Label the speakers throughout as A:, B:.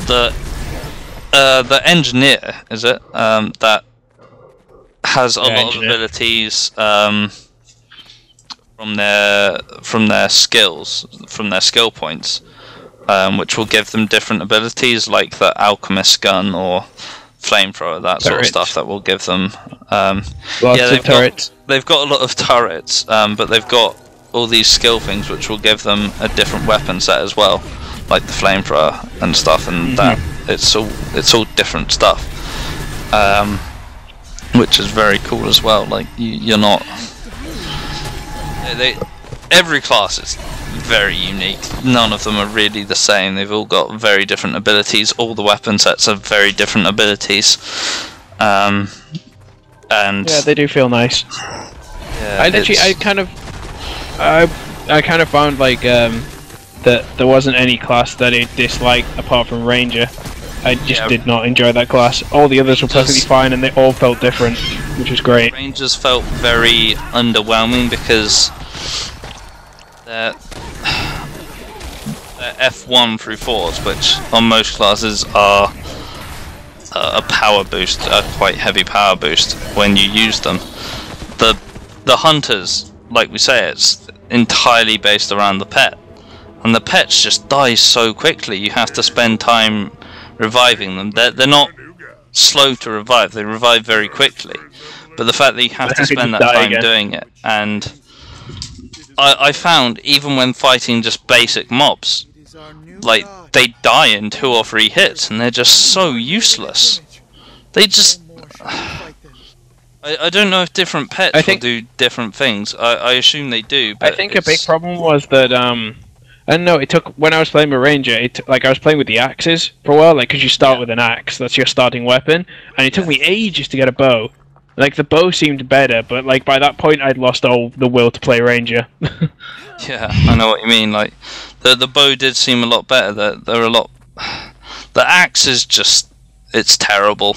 A: the engineer, is it? That has a lot of abilities from their skills, from their skill points, which will give them different abilities, like the alchemist gun or flamethrower, that sort of stuff. That will give them. They've got a lot of turrets, but they've got all these skill things which will give them a different weapon set as well, like the flamethrower and stuff, and that it's all different stuff, which is very cool as well. Like you're not. Every class is very unique. None of them are really the same. They've all got very different abilities. All the weapon sets have very different abilities. And
B: yeah, they do feel nice.
A: Yeah,
B: I kind of found like that there wasn't any class that I disliked apart from Ranger. I just did not enjoy that class. All the others were perfectly fine, and they all felt different, which was great.
A: Rangers felt very underwhelming because they're F1 through 4s, which on most classes are a power boost, a quite heavy power boost when you use them. The hunters, like we say, it's entirely based around the pet, and the pets just die so quickly. You have to spend time reviving them. They're not slow to revive, they revive very quickly, but the fact that you have to spend that time doing it, and I found even when fighting just basic mobs, like they die in 2 or 3 hits and they're just so useless. They just I don't know if different pets will do different things. I assume they do, but
B: I think a big problem was that I don't know, it took, when I was playing with Ranger, like I was playing with the axes for a while, like, because you start with an axe, that's your starting weapon, and it took me ages to get a bow. Like, the bow seemed better, but, like, by that point I'd lost all the will to play Ranger.
A: Yeah, I know what you mean, like, the bow did seem a lot better, they're a lot... The axe is just, it's terrible.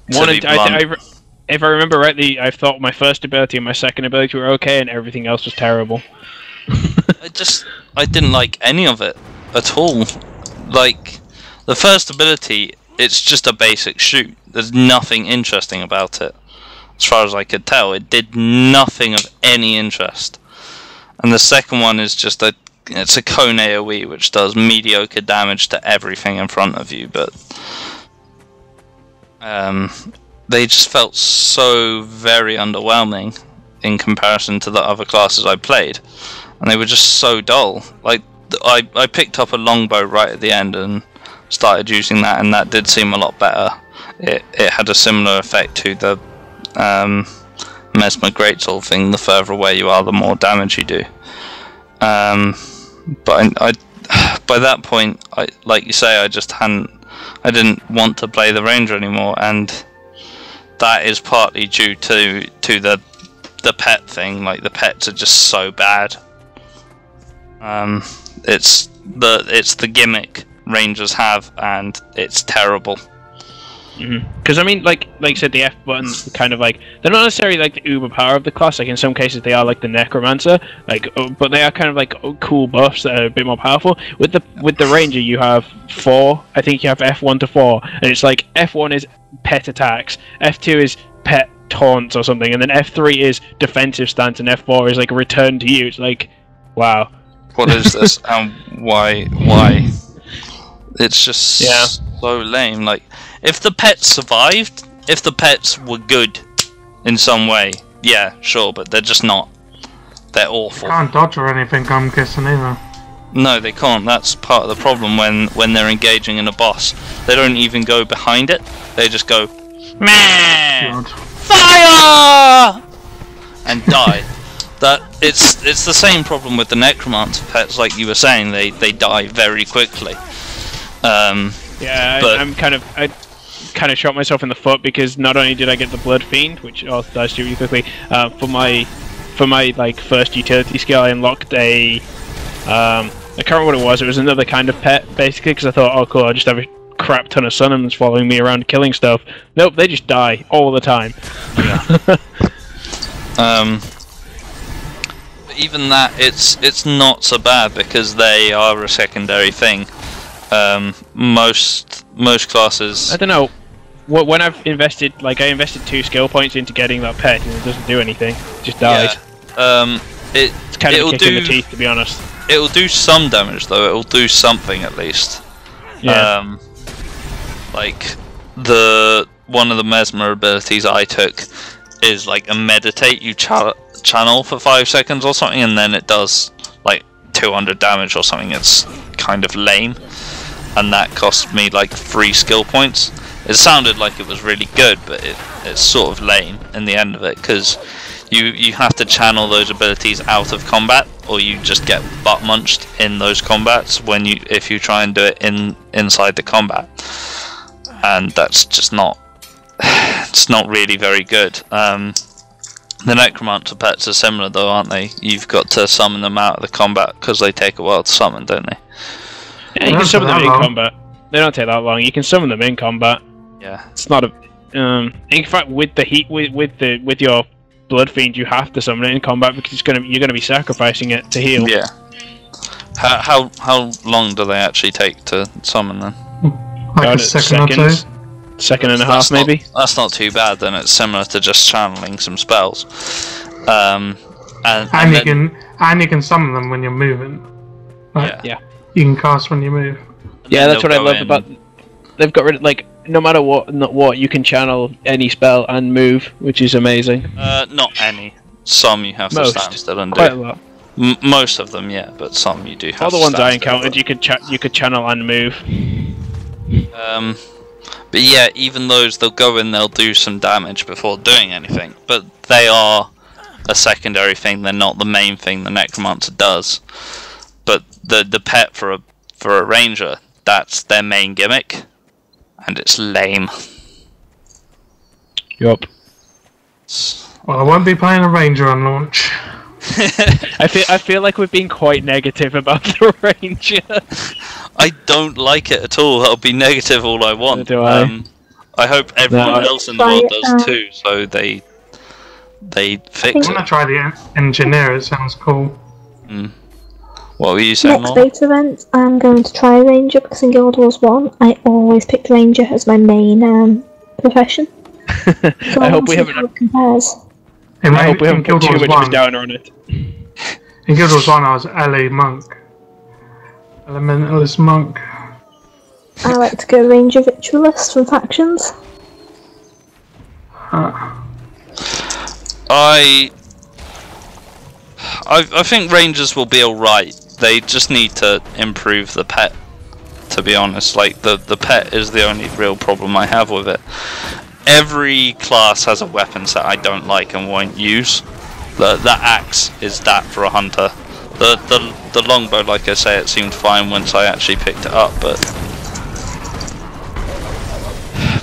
B: If I remember rightly, I thought my first ability and my second ability were okay, and everything else was terrible.
A: I didn't like any of it at all. Like, the first ability, it's just a basic shoot. There's nothing interesting about it. As far as I could tell, it did nothing of any interest. And the second one is just it's a cone AoE, which does mediocre damage to everything in front of you, but they just felt so very underwhelming in comparison to the other classes I played. And they were just so dull. Like, I picked up a longbow right at the end and started using that, and that did seem a lot better. It had a similar effect to the Mesmer Greatsword thing. The further away you are, the more damage you do. But by that point, like you say, I didn't want to play the Ranger anymore, and that is partly due to the pet thing. Like, the pets are just so bad. It's the gimmick Rangers have, and it's terrible.
B: Because I mean, like you said, the F buttons kind of like, they're not necessarily like the uber power of the class. Like, in some cases they are like the Necromancer, like, but they are kind of like cool buffs that are a bit more powerful. With the Ranger, you have 4. I think you have F1 to 4, and it's like F1 is pet attacks, F2 is pet taunts or something, and then F3 is defensive stance, and F4 is like return to you. It's like, wow.
A: What is this, and why? It's just so lame. Like, if the pets survived, if the pets were good in some way, yeah, sure, but they're just not. They're awful.
C: They can't dodge or anything, I'm guessing, either.
A: No, they can't. That's part of the problem when they're engaging in a boss. They don't even go behind it. They just go, meh, fire, and die. It's the same problem with the Necromancer pets, like you were saying. They die very quickly.
B: Yeah, I kind of shot myself in the foot, because not only did I get the Blood Fiend, which also dies really quickly, for my like first utility skill, I unlocked a I can't remember what it was. It was another kind of pet, basically, because I thought, oh cool, I'll just have a crap ton of summons following me around killing stuff. Nope, they just die all the time.
A: Yeah. Even that, it's not so bad, because they are a secondary thing. Most classes.
B: I don't know. When I've invested, like I invested 2 skill points into getting that pet, and it doesn't do anything. It just dies.
A: Yeah.
B: It's kind of a kick in the teeth, to be honest.
A: It will do some damage though. It will do something at least.
B: Yeah.
A: Like one of the mesmer abilities I took is like a meditate. You channel for 5 seconds or something, and then it does like 200 damage or something. It's kind of lame, and that cost me like 3 skill points. It sounded like it was really good, but it's sort of lame in the end of it, because you have to channel those abilities out of combat, or you just get butt munched in those combats if you try and do it inside the combat, and that's just not it's not really very good. The necromancer pets are similar though, aren't they? You've got to summon them out of the combat because they take a while to summon, don't they?
B: Yeah, you can summon them in combat. They don't take that long. You can summon them in combat.
A: Yeah.
B: It's not a. In fact, with the heat, with your blood fiend, you have to summon it in combat because you're gonna be sacrificing it to heal.
A: Yeah. How long do they actually take to summon them?
C: Like a second or two.
B: Second and a half, maybe.
A: That's not too bad. Then it's similar to just channeling some spells. And
C: you can summon them when you're moving. Like,
B: yeah.
C: You can cast when you move.
B: Yeah, that's what I love about. They've got rid of, like, no matter what, you can channel any spell and move, which is amazing.
A: Not any. Some you have to stand still and do.
B: Quite a lot.
A: Most of them, yeah, but some you do have.
B: All the ones I encountered, you could channel and move.
A: But yeah, even those, they'll go in, they'll do some damage before doing anything, but they are a secondary thing. They're not the main thing the necromancer does. But the pet for a ranger, that's their main gimmick, and it's lame.
B: Yup.
C: Well, I won't be playing a ranger on launch.
B: I feel like we've been quite negative about the ranger.
A: I don't like it at all. I'll be negative all I want.
B: Do I?
A: I hope everyone else in the world does too, so they fix
C: I
A: it.
C: want to try the engineer. It sounds cool.
A: What were you saying?
D: Next beta event, I'm going to try Ranger because in Guild Wars 1, I always picked Ranger as my main profession. So
B: I hope we haven't. I hope we haven't put too much of a downer on it.
C: In Guild Wars 1, I was LA Monk. Elementalist Monk.
D: I like to go Ranger Ritualist from factions.
A: I think Rangers will be alright. They just need to improve the pet, to be honest. Like, the pet is the only real problem I have with it. Every class has a weapon set I don't like and won't use. The axe is that for a hunter. The longbow, like I say, it seemed fine once I actually picked it up, but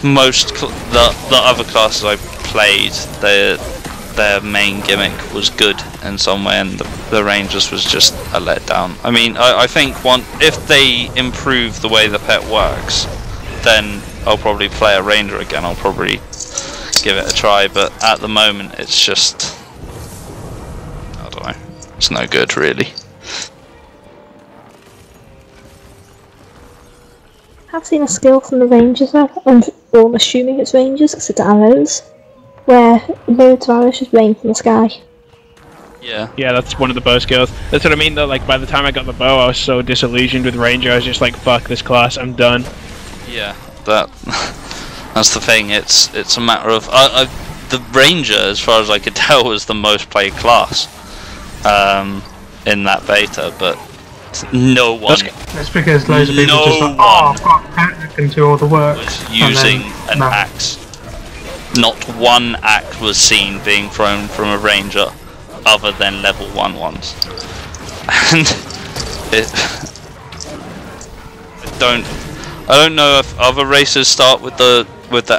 A: the other classes I played, their main gimmick was good in some way, and the Rangers was just a letdown. I mean, I think if they improve the way the pet works, then I'll probably play a Ranger again. I'll probably give it a try, but at the moment it's just, I don't know, it's no good really.
D: I've seen a skill from the Rangers, and I'm assuming it's Rangers because it's arrows, where loads of arrows just rain from the sky.
A: Yeah.
B: Yeah, that's one of the bow skills. That's what I mean though, like by the time I got the bow I was so disillusioned with Ranger, I was just like, fuck this class, I'm done.
A: Yeah, that's the thing, it's a matter of, the Ranger, as far as I could tell, was the most played class in that beta, but no one
C: That's because loads of people just like, oh, I've got a pet that can do all the work.
A: was using an axe. Not one axe was seen being thrown from a Ranger other than level 1 ones. And I don't know if other races start with the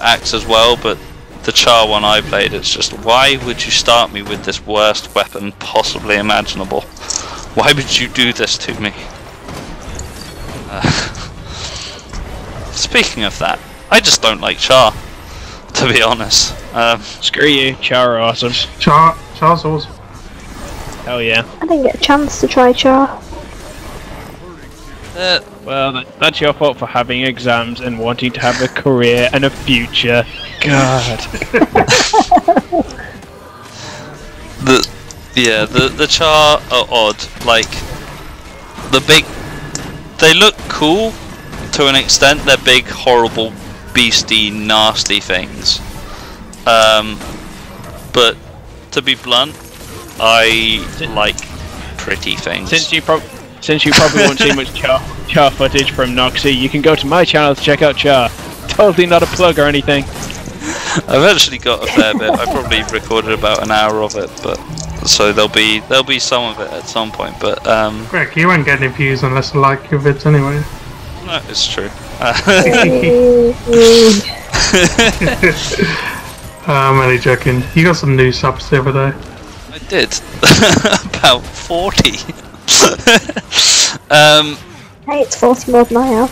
A: axe as well, but the Char one I played, it's just, why would you start me with this worst weapon possibly imaginable? Why would you do this to me? Speaking of that, I just don't like Char, to be honest.
B: Screw you, Char are awesome.
C: Char's awesome.
B: Hell yeah.
D: I didn't get a chance to try Char.
B: Well, that's your fault for having exams and wanting to have a career and a future. God.
A: the Char are odd. Like they look cool to an extent. They're big, horrible, beastie, nasty things. But to be blunt, I like pretty things.
B: Since you probably won't see much Char footage from Noxie, you can go to my channel to check out Char. Totally not a plug or anything.
A: I've actually got a fair bit. I probably recorded about an hour of it, but so there'll be some of it at some point. But
C: Greg, you won't get any views unless you like your vids anyway.
A: no, it's true.
C: I'm only joking. You got some new subs the other day.
A: I did about 40.
D: Hey, it's 40 more than I have.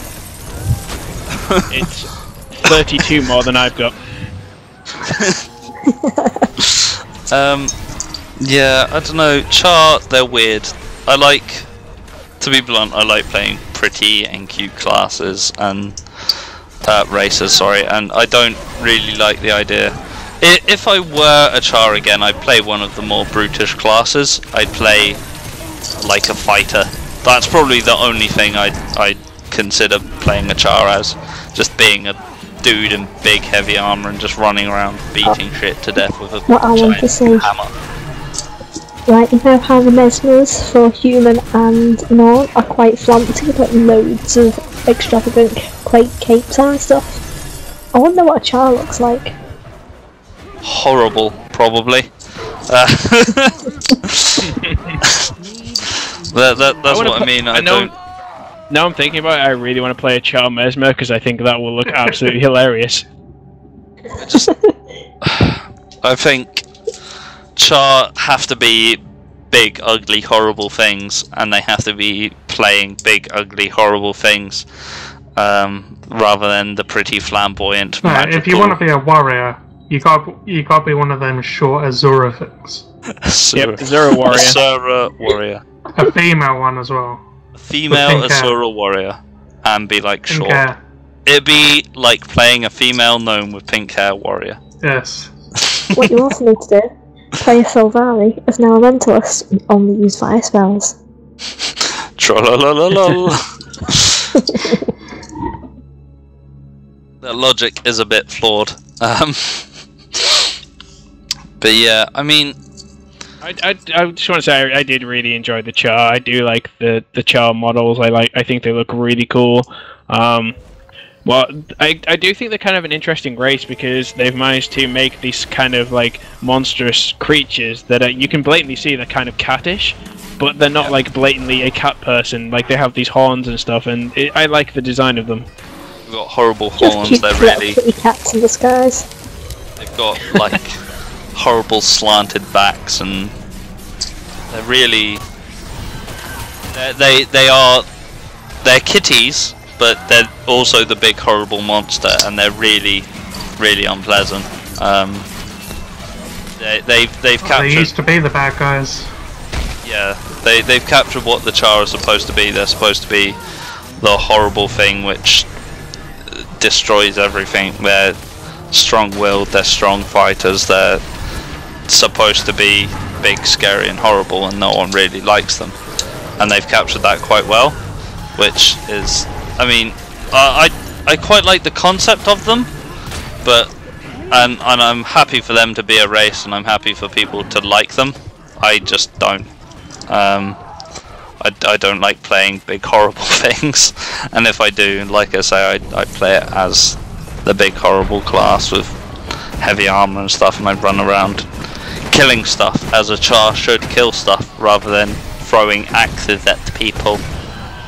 B: It's 32 more than I've got.
A: Yeah, I don't know. Char, they're weird. To be blunt, I like playing pretty and cute classes and racers. Sorry, and I don't really like the idea. If I were a Char again, I'd play one of the more brutish classes. I'd play like a fighter. That's probably the only thing I'd consider playing a Char as. Just being a dude in big heavy armor and just running around beating shit to death with a giant hammer.
D: Right, you know how the Mesmers for human and Norn are quite flaunty with like loads of extravagant capes and stuff? I wonder what a Char looks like.
A: Horrible, probably. That's what I mean. I don't.
B: Now I'm thinking about it, I really want to play a Char Mesmer because I think that will look absolutely hilarious.
A: I think Char have to be big, ugly, horrible things, and they have to be playing big, ugly, horrible things, rather than the pretty flamboyant.
C: No,
A: magical...
C: if you want to be a warrior, you got to be one of them short Azura things.
B: Yep, Azura warrior.
A: Azura warrior.
C: A female one as well.
A: Female Azura warrior, and be like
C: Pink
A: short.
C: hair.
A: It'd be like playing a female gnome with pink hair warrior.
C: Yes.
D: What you also need to do, play a Sylvari as an elementalist and only use fire spells.
A: Trollololol. That logic is a bit flawed. But yeah, I mean,
B: I just want to say I did really enjoy the Char. I do like the Char models. I think they look really cool. Well, I do think they're kind of an interesting race because they've managed to make these kind of like monstrous creatures that you can blatantly see they're kind of cattish, but they're not like blatantly a cat person. Like they have these horns and stuff, and I like the design of them.
A: they've got horrible
D: Just
A: horns.
D: cute
A: They're
D: little
A: really.
D: kitty cats in disguise.
A: They've got like horrible slanted backs, and they're really. They're kitties, but they're also the big horrible monster, and they're really, really unpleasant. They've captured.
C: They used to be the bad guys.
A: Yeah, they've captured what the Char are supposed to be. They're supposed to be the horrible thing which destroys everything. They're strong-willed. They're strong fighters. They're supposed to be big, scary, and horrible, and no one really likes them. And they've captured that quite well, which is, I mean, I quite like the concept of them, but and I'm happy for them to be a race, and I'm happy for people to like them. I just don't. I don't like playing big horrible things, and if I do, like I say, I play it as the big horrible class with heavy armor and stuff, and I run around killing stuff as a Char should kill stuff, rather than throwing axes at people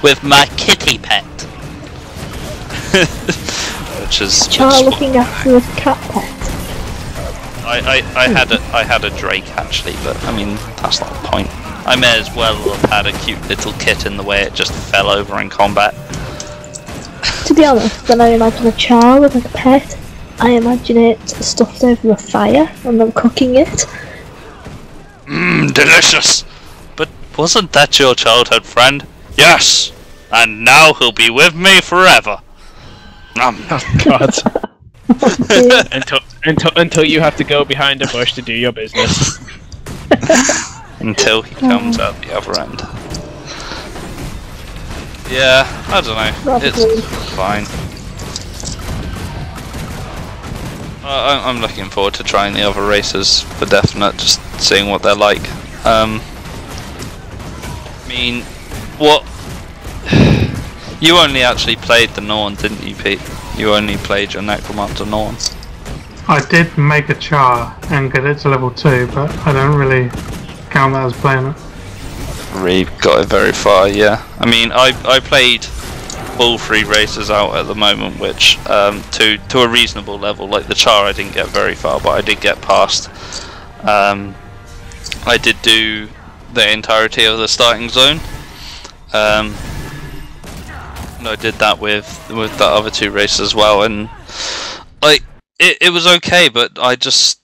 A: with my kitty pet. Which is
D: Char looking after a cat pet.
A: I had a Drake actually, but I mean that's not the point. I may as well have had a cute little kitten the way it just fell over in combat.
D: To be honest, when I imagine a Char with a pet, I imagine it stuffed over a fire and them cooking it.
A: Mmm, delicious! But wasn't that your childhood friend? Yes! and now he'll be with me forever.
B: God. until you have to go behind a bush to do your business.
A: Until he comes out the other end. Yeah, I don't know. It's fine. I'm looking forward to trying the other races for definite, just seeing what they're like. I mean, what? You only actually played the Norn, didn't you, Pete? You only played your Necromancer Norn.
C: I did make a char and get it to level 2, but I don't really count that as playing it.
A: Really got it very far, yeah. I mean, I played all 3 races out at the moment, which to a reasonable level. Like the char, I didn't get very far, but I did get past. I did do the entirety of the starting zone. And I did that with the other 2 races as well, and like it was okay, but I just